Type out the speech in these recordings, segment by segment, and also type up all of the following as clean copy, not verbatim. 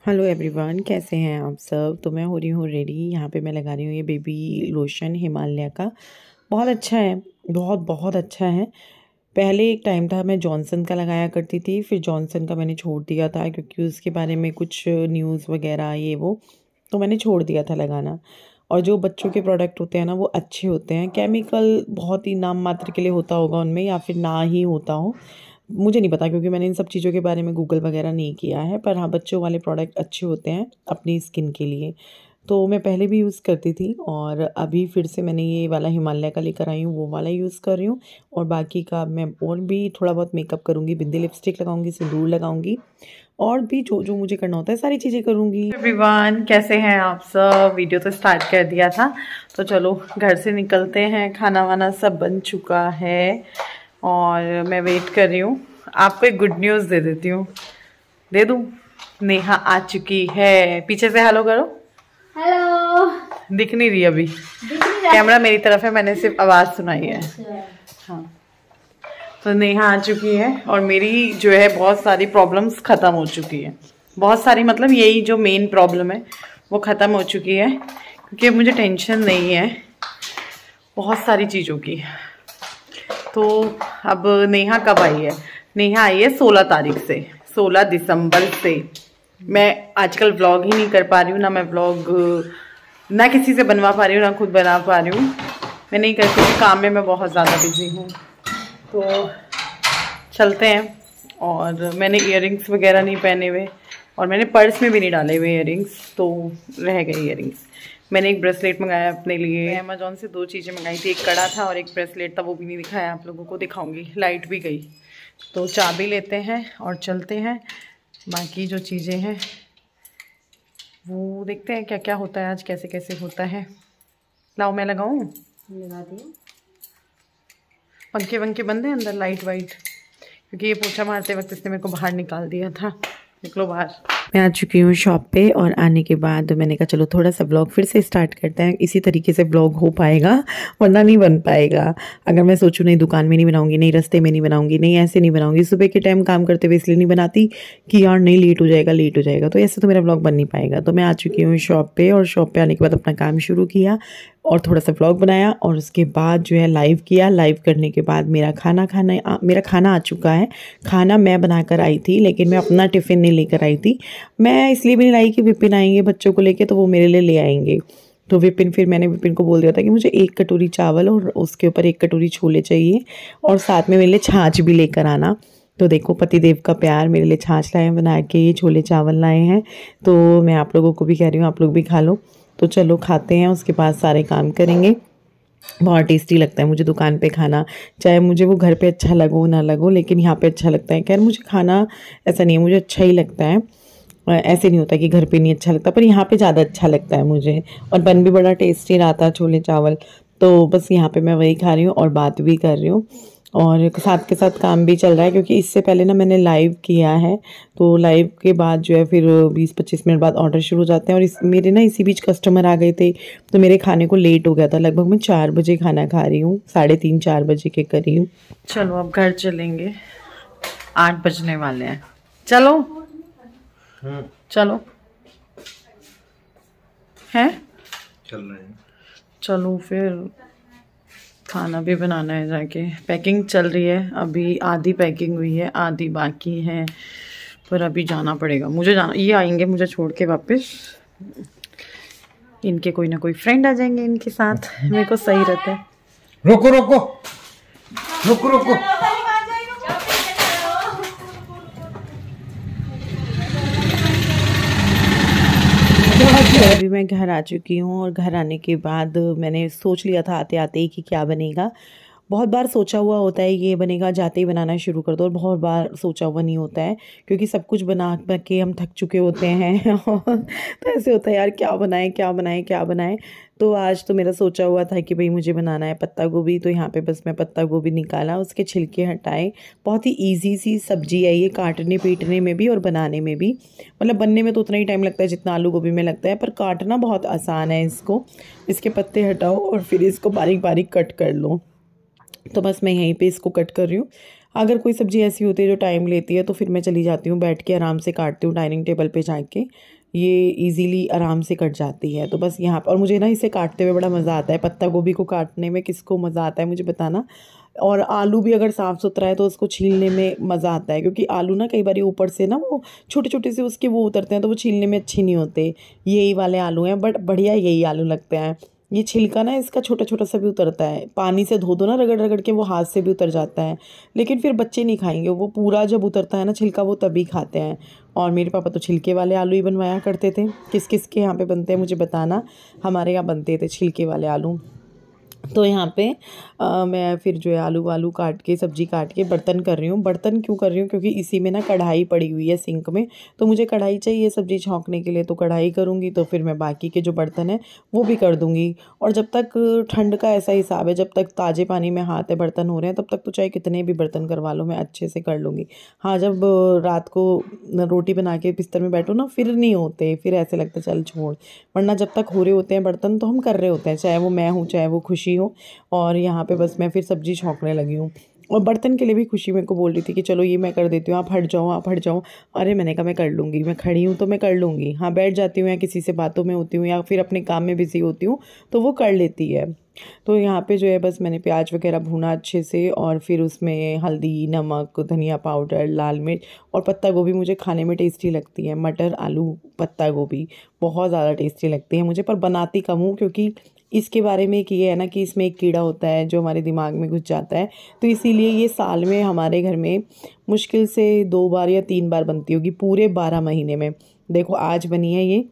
Hello everyone, कैसे हैं आप सब। तो मैं हो रही हूँ रेडी। यहाँ पे मैं लगा रही हूँ ये बेबी लोशन हिमालय का। बहुत अच्छा है, बहुत बहुत अच्छा है। पहले एक टाइम था मैं जॉनसन का लगाया करती थी, फिर जॉनसन का मैंने छोड़ दिया था क्योंकि उसके बारे में कुछ न्यूज़ वगैरह ये वो, तो मैंने छोड़ दिया था लगाना। और जो बच्चों के प्रोडक्ट होते हैं ना वो अच्छे होते हैं। केमिकल बहुत ही नाम मात्र के लिए होता होगा उनमें, या फिर ना ही होता हो, मुझे नहीं पता क्योंकि मैंने इन सब चीज़ों के बारे में गूगल वगैरह नहीं किया है। पर हाँ, बच्चों वाले प्रोडक्ट अच्छे होते हैं अपनी स्किन के लिए। तो मैं पहले भी यूज़ करती थी और अभी फिर से मैंने ये वाला हिमालय का लेकर आई हूँ, वो वाला यूज़ कर रही हूँ। और बाकी का मैं और भी थोड़ा बहुत मेकअप करूँगी, बिंदी लिपस्टिक लगाऊंगी, सिंदूर लगाऊंगी, और भी जो जो मुझे करना होता है सारी चीज़ें करूँगी। एवरीवन, कैसे हैं आप सब। वीडियो तो स्टार्ट कर दिया था, तो चलो घर से निकलते हैं। खाना वाना सब बन चुका है और मैं वेट कर रही हूँ। आपको एक गुड न्यूज़ दे देती हूँ, दे दूँ। नेहा आ चुकी है। पीछे से हेलो करो। हेलो। दिख नहीं रही अभी, कैमरा मेरी तरफ है, मैंने सिर्फ आवाज़ सुनाई है। हाँ, तो नेहा आ चुकी है और मेरी जो है बहुत सारी प्रॉब्लम्स ख़त्म हो चुकी है। बहुत सारी मतलब यही जो मेन प्रॉब्लम है वो ख़त्म हो चुकी है, क्योंकि मुझे टेंशन नहीं है बहुत सारी चीज़ों की। तो अब नेहा कब आई है? नेहा आई है 16 तारीख से, 16 दिसंबर से। मैं आजकल व्लॉग ही नहीं कर पा रही हूँ, ना मैं व्लॉग ना किसी से बनवा पा रही हूँ, ना खुद बना पा रही हूँ। मैं नहीं करती हूँ, काम में मैं बहुत ज़्यादा बिजी हूँ। तो चलते हैं। और मैंने इयररिंग्स वगैरह नहीं पहने हुए और मैंने पर्स में भी नहीं डाले हुए इयररिंग्स, तो रह गए इयररिंग्स। मैंने एक ब्रेसलेट मंगाया अपने लिए, अमेजोन से 2 चीज़ें मंगाई थी, एक कड़ा था और एक ब्रेसलेट था, वो भी नहीं दिखाया आप लोगों को, दिखाऊंगी। लाइट भी गई, तो चाबी लेते हैं और चलते हैं। बाकी जो चीज़ें हैं वो देखते हैं क्या क्या होता है आज, कैसे कैसे होता है। लाओ मैं लगाऊँ, लगा दिया। पंखे वंखे बंद हैं अंदर, लाइट वाइट, क्योंकि ये पोछा मारते वक्त इसने मेरे को बाहर निकाल दिया था। निकलो बाहर। मैं आ चुकी हूँ शॉप पे और आने के बाद मैंने कहा चलो थोड़ा सा ब्लॉग फिर से स्टार्ट करते हैं। इसी तरीके से ब्लॉग हो पाएगा, वरना नहीं बन पाएगा। अगर मैं सोचूं नहीं दुकान में नहीं बनाऊंगी, नहीं रास्ते में नहीं बनाऊंगी, नहीं ऐसे नहीं बनाऊंगी, सुबह के टाइम काम करते हुए इसलिए नहीं बनाती कि यार नहीं लेट हो जाएगा, लेट हो जाएगा, तो ऐसे तो मेरा ब्लॉग बन नहीं पाएगा। तो मैं आ चुकी हूँ शॉप पे और शॉप पे आने के बाद अपना काम शुरू किया और थोड़ा सा व्लॉग बनाया और उसके बाद जो है लाइव किया। लाइव करने के बाद मेरा खाना आ चुका है। खाना मैं बनाकर आई थी, लेकिन मैं अपना टिफ़िन नहीं लेकर आई थी। मैं इसलिए भी नहीं लाई कि विपिन आएंगे बच्चों को लेके, तो वो मेरे लिए ले आएंगे। तो फिर मैंने विपिन को बोल दिया था कि मुझे 1 कटोरी चावल और उसके ऊपर 1 कटोरी छोले चाहिए, और साथ में मेरे लिए छाछ भी लेकर आना। तो देखो पतिदेव का प्यार, मेरे लिए छाछ लाए हैं बना के, ये छोले चावल लाए हैं। तो मैं आप लोगों को भी कह रही हूँ, आप लोग भी खा लो। तो चलो खाते हैं, उसके बाद सारे काम करेंगे। बहुत टेस्टी लगता है मुझे दुकान पे खाना, चाहे मुझे वो घर पे अच्छा लगो ना लगो, लेकिन यहाँ पे अच्छा लगता है। खैर मुझे खाना ऐसा नहीं है, मुझे अच्छा ही लगता है। ऐसे नहीं होता कि घर पे नहीं अच्छा लगता, पर यहाँ पे ज़्यादा अच्छा लगता है मुझे। और बन भी बड़ा टेस्टी रहा था छोले चावल। तो बस यहाँ पे मैं वही खा रही हूँ और बात भी कर रही हूँ, और साथ के साथ काम भी चल रहा है, क्योंकि इससे पहले ना मैंने लाइव किया है। तो लाइव के बाद जो है फिर 20-25 मिनट बाद ऑर्डर शुरू हो जाते हैं, और मेरे ना इसी बीच कस्टमर आ गए थे, तो मेरे खाने को लेट हो गया था। लगभग मैं 4 बजे खाना खा रही हूँ, 3:30-4 बजे के करीब। चलो अब घर चलेंगे, 8 बजने वाले हैं। चलो चलो हैं, चल रहे हैं। चलो फिर खाना भी बनाना है जाके। पैकिंग चल रही है, अभी आधी पैकिंग हुई है, आधी बाकी है, पर अभी जाना पड़ेगा मुझे। जाना, ये आएंगे मुझे छोड़ के वापस, इनके कोई ना कोई फ्रेंड आ जाएंगे इनके साथ, मेरे को सही रहता है। रोको रोको रोको रोको। अभी मैं घर आ चुकी हूँ और घर आने के बाद मैंने सोच लिया था आते आते ही कि क्या बनेगा। बहुत बार सोचा हुआ होता है ये बनेगा, जाते ही बनाना शुरू कर दो, और बहुत बार सोचा हुआ नहीं होता है, क्योंकि सब कुछ बना के हम थक चुके होते हैं और तो ऐसे होता है यार क्या बनाएं क्या बनाएं क्या बनाएं। तो आज तो मेरा सोचा हुआ था कि भाई मुझे बनाना है पत्ता गोभी, तो यहाँ पे बस मैं पत्ता गोभी निकाला, उसके छिलके हटाए। बहुत ही ईजी सी सब्जी है ये, काटने पीटने में भी और बनाने में भी। मतलब बनने में तो उतना ही टाइम लगता है जितना आलू गोभी में लगता है, पर काटना बहुत आसान है इसको। इसके पत्ते हटाओ और फिर इसको बारीक बारीक कट कर लो। तो बस मैं यहीं पे इसको कट कर रही हूँ। अगर कोई सब्ज़ी ऐसी होती है जो टाइम लेती है तो फिर मैं चली जाती हूँ, बैठ के आराम से काटती हूँ डाइनिंग टेबल पे जाके, ये इजीली आराम से कट जाती है। तो बस यहाँ पर, और मुझे ना इसे काटते हुए बड़ा मज़ा आता है। पत्ता गोभी को काटने में किसको मज़ा आता है मुझे बताना। और आलू भी अगर साफ़ सुथरा है तो उसको छीलने में मज़ा आता है, क्योंकि आलू ना कई बार ऊपर से ना वो छोटे छोटे से उसके वो उतरते हैं तो वो छीलने में अच्छे नहीं होते। यही वाले आलू हैं, बट बढ़िया यही आलू लगते हैं। ये छिलका ना इसका छोटा छोटा सा भी उतरता है, पानी से धो दो ना रगड़ रगड़ के, वो हाथ से भी उतर जाता है। लेकिन फिर बच्चे नहीं खाएंगे, वो पूरा जब उतरता है ना छिलका वो तभी खाते हैं। और मेरे पापा तो छिलके वाले आलू ही बनवाया करते थे। किस किस के यहाँ पे बनते हैं मुझे बताना, हमारे यहाँ बनते थे छिलके वाले आलू। तो यहाँ पे मैं फिर जो है आलू वालू काट के, सब्जी काट के बर्तन कर रही हूँ। बर्तन क्यों कर रही हूँ, क्योंकि इसी में ना कढ़ाई पड़ी हुई है सिंक में, तो मुझे कढ़ाई चाहिए सब्जी छौंकने के लिए। तो कढ़ाई करूँगी तो फिर मैं बाकी के जो बर्तन हैं वो भी कर दूँगी। और जब तक ठंड का ऐसा हिसाब है, जब तक ताज़े पानी में हाथ है बर्तन हो रहे हैं, तब तक तो चाहे कितने भी बर्तन करवा लो मैं अच्छे से कर लूँगी। हाँ, जब रात को रोटी बना के बिस्तर में बैठो ना, फिर नहीं होते, फिर ऐसे लगता चल छोड़। वरना जब तक हो रहे होते हैं बर्तन तो हम कर रहे होते हैं, चाहे वो मैं हूँ चाहे वो खुशी हो। और यहाँ पे बस मैं फिर सब्जी छौंकने लगी हूँ। और बर्तन के लिए भी खुशी मेरे को बोल रही थी कि चलो ये मैं कर देती हूँ, आप हट जाओ आप हट जाओ। अरे मैंने कहा मैं कर लूँगी, मैं खड़ी हूँ तो मैं कर लूँगी। हाँ, बैठ जाती हूँ या किसी से बातों में होती हूँ या फिर अपने काम में बिज़ी होती हूँ तो वो कर लेती है। तो यहाँ पे जो है बस मैंने प्याज वगैरह भूना अच्छे से, और फिर उसमें हल्दी, नमक, धनिया पाउडर, लाल मिर्च, और पत्ता गोभी मुझे खाने में टेस्टी लगती है। मटर आलू पत्ता गोभी बहुत ज़्यादा टेस्टी लगती है मुझे, पर बनाती कम हूँ, क्योंकि इसके बारे में एक ये है ना कि इसमें एक कीड़ा होता है जो हमारे दिमाग में घुस जाता है। तो इसीलिए ये साल में हमारे घर में मुश्किल से 2 बार या 3 बार बनती होगी पूरे 12 महीने में। देखो आज बनी है ये,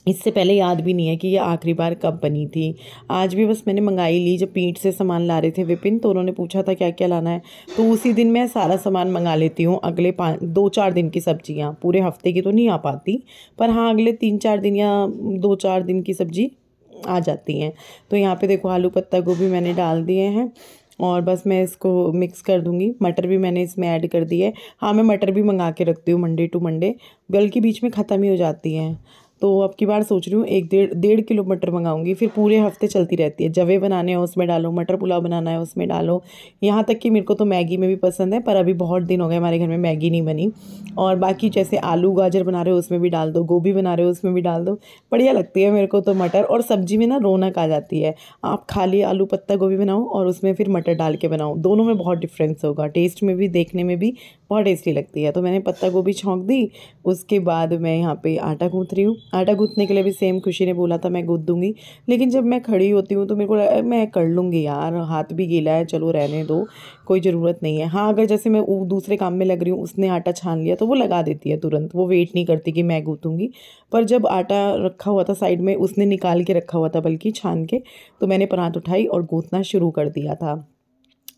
इससे पहले याद भी नहीं है कि ये आखिरी बार कब बनी थी। आज भी बस मैंने मंगाई ली, जब पीठ से सामान ला रहे थे विपिन तो उन्होंने पूछा था क्या क्या लाना है, तो उसी दिन मैं सारा सामान मंगा लेती हूँ। अगले 2-4 दिन की सब्जियाँ, पूरे हफ्ते की तो नहीं आ पाती, पर हाँ अगले 3-4 दिन या 2-4 दिन की सब्जी आ जाती हैं। तो यहाँ पे देखो आलू पत्ता गोभी मैंने डाल दिए हैं और बस मैं इसको मिक्स कर दूँगी। मटर भी मैंने इसमें ऐड कर दी है। हाँ, मैं मटर भी मंगा के रखती हूँ मंडे टू मंडे, बल्कि बीच में ख़त्म ही हो जाती हैं। तो अब की बार सोच रही हूँ 1-1.5 किलो मटर मंगाऊंगी, फिर पूरे हफ्ते चलती रहती है। जवे बनाने हैं उसमें डालो, मटर पुलाव बनाना है उसमें डालो। यहाँ तक कि मेरे को तो मैगी में भी पसंद है, पर अभी बहुत दिन हो गए हमारे घर में मैगी नहीं बनी। और बाकी जैसे आलू गाजर बना रहे हो उसमें भी डाल दो, गोभी बना रहे हो उसमें भी डाल दो, बढ़िया लगती है मेरे को तो मटर। और सब्जी में ना रौनक आ जाती है। आप खाली आलू पत्ता गोभी बनाओ और उसमें फिर मटर डाल के बनाओ, दोनों में बहुत डिफरेंस होगा, टेस्ट में भी देखने में भी बहुत टेस्टी लगती है। तो मैंने पत्ता गोभी छौंक दी, उसके बाद मैं यहाँ पे आटा गूँथ रही हूँ। आटा गूँथने के लिए भी सेम खुशी ने बोला था मैं गूँथ दूँगी, लेकिन जब मैं खड़ी होती हूँ तो मेरे को मैं कर लूँगी यार, हाथ भी गीला है, चलो रहने दो, कोई ज़रूरत नहीं है। हाँ, अगर जैसे मैं दूसरे काम में लग रही हूँ, उसने आटा छान लिया तो वो लगा देती है तुरंत, वो वेट नहीं करती कि मैं गूँथूँगी। पर जब आटा रखा हुआ था साइड में, उसने निकाल के रखा हुआ था बल्कि छान के, तो मैंने परात उठाई और गूँथना शुरू कर दिया था।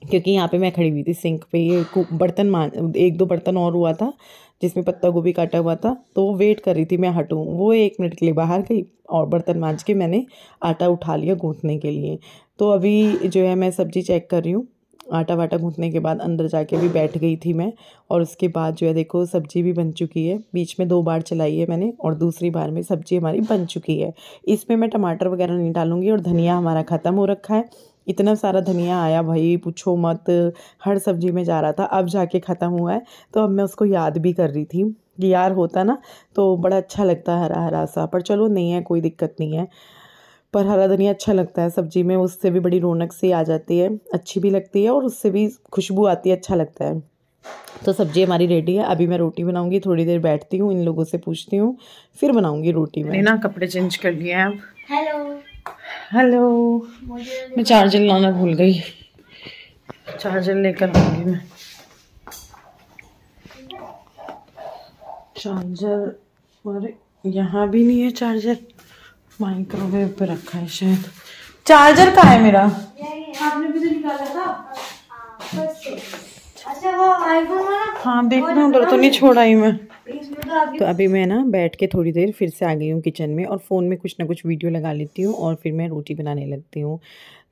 क्योंकि यहाँ पे मैं खड़ी हुई थी सिंक पे, ये बर्तन 1-2 बर्तन और हुआ था जिसमें पत्ता गोभी काटा हुआ था, तो वो वेट कर रही थी मैं हटूँ। वो 1 मिनट के लिए बाहर गई और बर्तन मांज के मैंने आटा उठा लिया गूँथने के लिए। तो अभी जो है मैं सब्ज़ी चेक कर रही हूँ। आटा वाटा गूँथने के बाद अंदर जाके भी बैठ गई थी मैं, और उसके बाद जो है देखो सब्ज़ी भी बन चुकी है। बीच में 2 बार चलाई है मैंने और दूसरी बार में सब्ज़ी हमारी बन चुकी है। इसमें मैं टमाटर वगैरह नहीं डालूँगी, और धनिया हमारा ख़त्म हो रखा है। इतना सारा धनिया आया भाई पूछो मत, हर सब्ज़ी में जा रहा था, अब जाके ख़त्म हुआ है। तो अब मैं उसको याद भी कर रही थी कि यार होता ना तो बड़ा अच्छा लगता है हरा हरा सा, पर चलो नहीं है, कोई दिक्कत नहीं है। पर हरा धनिया अच्छा लगता है सब्ज़ी में, उससे भी बड़ी रौनक सी आ जाती है, अच्छी भी लगती है और उससे भी खुशबू आती है, अच्छा लगता है। तो सब्ज़ी हमारी रेडी है। अभी मैं रोटी बनाऊंगी, थोड़ी देर बैठती हूँ, इन लोगों से पूछती हूँ, फिर बनाऊंगी रोटी। मैंने ना कपड़े चेंज कर लिए हैं अब। हेलो हेलो, मैं चार्जर लाना भूल गई, चार्जर लेकर आऊंगी मैं। चार्जर, और यहाँ भी नहीं है चार्जर, माइक्रोवेव पे रखा है शायद। चार्जर कहाँ है मेरा? आपने भी तो निकाला था। अच्छा वो आईफोन वाला? हाँ देखना, उधर तो नहीं छोड़ा ही मैं। तो अभी मैं ना बैठ के थोड़ी देर फिर से आ गई हूँ किचन में और फ़ोन में कुछ ना कुछ वीडियो लगा लेती हूँ और फिर मैं रोटी बनाने लगती हूँ।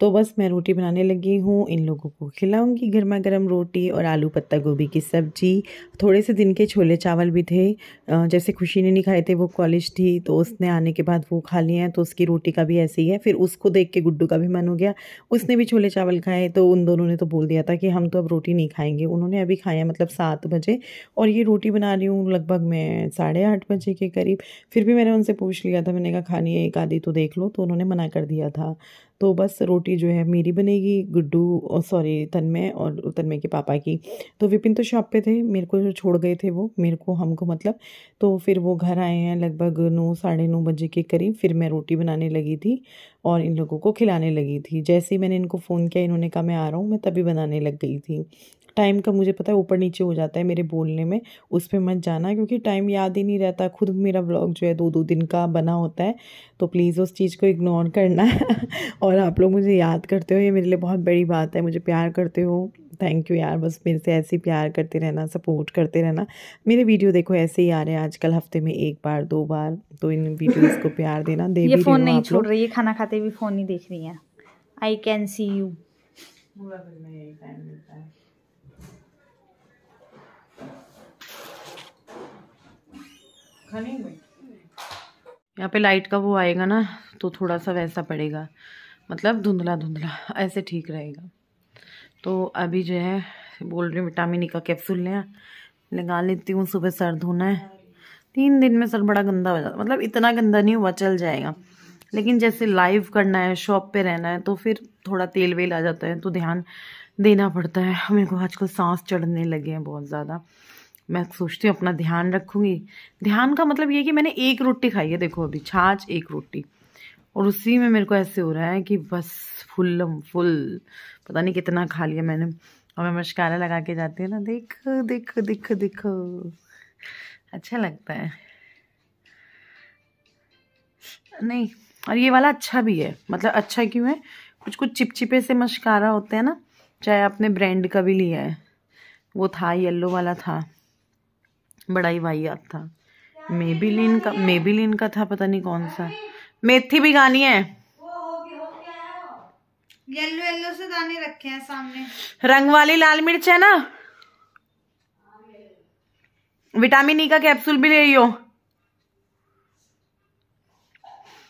तो बस मैं रोटी बनाने लगी हूँ, इन लोगों को खिलाऊंगी गर्मा गर्म रोटी और आलू पत्ता गोभी की सब्ज़ी। थोड़े से दिन के छोले चावल भी थे, जैसे खुशी ने नहीं खाए थे, वो कॉलेज थी तो उसने आने के बाद वो खा लिए हैं, तो उसकी रोटी का भी ऐसे ही है। फिर उसको देख के गुड्डू का भी मन हो गया, उसने भी छोले चावल खाए, तो उन दोनों ने तो बोल दिया था कि हम तो अब रोटी नहीं खाएंगे। उन्होंने अभी खाया मतलब 7 बजे, और ये रोटी बना रही हूँ लगभग मैं 8:30 बजे के करीब। फिर भी मैंने उनसे पूछ लिया था, मैंने कहा खानी है एक आधी तो देख लो, तो उन्होंने मना कर दिया था। तो बस रोटी जो है मेरी बनेगी, गुड्डू सॉरी तन्मय और तन्मय के पापा की। तो विपिन तो शॉप पे थे, मेरे को जो छोड़ गए थे वो, मेरे को हमको मतलब। तो फिर वो घर आए हैं लगभग 9 साढ़े 9 बजे के करीब। फिर मैं रोटी बनाने लगी थी और इन लोगों को खिलाने लगी थी। जैसे ही मैंने इनको फ़ोन किया, इन्होंने कहा मैं आ रहा हूँ, मैं तभी बनाने लग गई थी। टाइम का मुझे पता है ऊपर नीचे हो जाता है मेरे बोलने में, उस पर मत जाना क्योंकि टाइम याद ही नहीं रहता। खुद मेरा व्लॉग जो है 2-2 दिन का बना होता है, तो प्लीज़ उस चीज़ को इग्नोर करना और आप लोग मुझे याद करते हो, ये मेरे लिए बहुत बड़ी बात है। मुझे प्यार करते हो, थैंक यू यार। बस मेरे से ऐसे ही प्यार करते रहना, सपोर्ट करते रहना। मेरे वीडियो देखो ऐसे ही आ रहे हैं आजकल, हफ्ते में 1 बार 2 बार, तो इन वीडियोज़ को प्यार देना। दे ये भी फोन रही नहीं हूँ आप छोड़ लोग। रही है, खाना खाते भी फोन नहीं देख रही है। I can see you. यहाँ पे लाइट का वो आएगा ना, तो थोड़ा सा वैसा पड़ेगा, मतलब धुंधला धुंधला, ऐसे ठीक रहेगा। तो अभी जो है बोल रही हूँ विटामिन ई का कैप्सूल लगा लेती हूँ। सुबह सर धोना है, 3 दिन में सर बड़ा गंदा हो जाता, मतलब इतना गंदा नहीं हुआ, चल जाएगा, लेकिन जैसे लाइव करना है, शॉप पे रहना है, तो फिर थोड़ा तेल वेल आ जाता है, तो ध्यान देना पड़ता है। मेरे को आजकल सांस चढ़ने लगे हैं बहुत ज़्यादा। मैं सोचती हूँ अपना ध्यान रखूँगी। ध्यान का मतलब ये कि मैंने 1 रोटी खाई है, देखो अभी छाछ 1 रोटी, और उसी में मेरे को ऐसे हो रहा है कि बस फुल पता नहीं कितना खा लिया मैंने। और मैं मस्कारा लगा के जाती हूँ ना, देखो देखो देखो देखो, अच्छा लगता है नहीं। और ये वाला अच्छा भी है, मतलब अच्छा क्यों है, कुछ कुछ चिपचिपे से मस्कारा होते हैं ना, चाहे आपने ब्रांड का भी लिया है, वो था येलो वाला था, बड़ा ही वाहियात था। मेबेलिन का था, पता नहीं कौन सा। मेथी भी गानी है, येलो से दाने रखे हैं सामने। रंग वाली लाल मिर्च है ना, विटामिन ई का कैप्सूल भी ले लियो।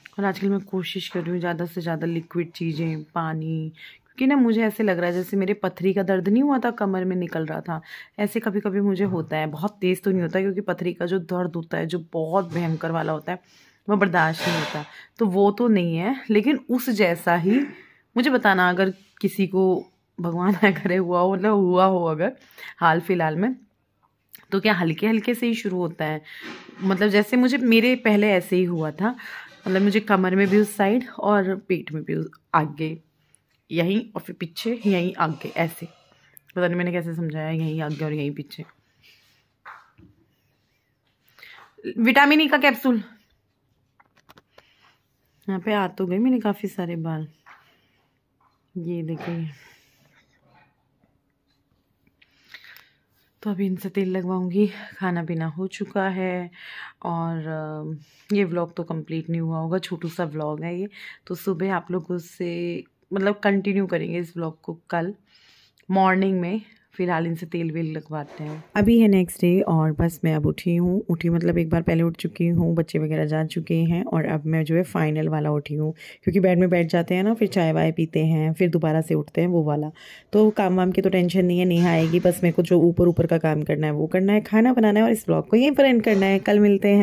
और आजकल मैं कोशिश कर रही हूँ ज़्यादा से ज़्यादा लिक्विड चीज़ें, पानी, क्योंकि ना मुझे ऐसे लग रहा है जैसे मेरे पथरी का दर्द नहीं हुआ था, कमर में निकल रहा था, ऐसे कभी कभी मुझे होता है। बहुत तेज़ तो नहीं होता क्योंकि पथरी का जो दर्द होता है, जो बहुत भयंकर वाला होता है, वो बर्दाश्त नहीं होता, तो वो तो नहीं है, लेकिन उस जैसा ही। मुझे बताना अगर किसी को भगवान ना करे हुआ हो, मतलब हुआ हो अगर हाल फिलहाल में, तो क्या हल्के हल्के से ही शुरू होता है, मतलब जैसे मेरे पहले ऐसे ही हुआ था, मतलब मुझे कमर में भी उस साइड और पेट में भी आगे, यहीं और फिर पीछे, यहीं आगे, ऐसे पता नहीं मैंने कैसे समझाया, यहीं आगे और यहीं पीछे। विटामिन ई का कैप्सूल यहाँ पे आ तो गए मेरे काफ़ी सारे बाल, ये देखिए। तो अभी इनसे तेल लगवाऊंगी। खाना पीना हो चुका है और ये व्लॉग तो कंप्लीट नहीं हुआ होगा, छोटू सा व्लॉग है ये, तो सुबह आप लोगों से मतलब कंटिन्यू करेंगे इस व्लॉग को कल मॉर्निंग में। फ़िलहाल इनसे तेल वेल लगवाते हैं। अभी है नेक्स्ट डे और बस मैं अब उठी मतलब एक बार पहले उठ चुकी हूँ, बच्चे वगैरह जा चुके हैं, और अब मैं जो है फाइनल वाला उठी हूँ, क्योंकि बेड में बैठ जाते हैं ना, फिर चाय वाय पीते हैं, फिर दोबारा से उठते हैं, वो वाला। तो काम वाम की तो टेंशन नहीं है, नेहा आएगी, बस मेरे को जो ऊपर का काम करना है वो करना है, खाना बनाना है, और इस ब्लॉग को यहीं पर एंड करना है। कल मिलते हैं।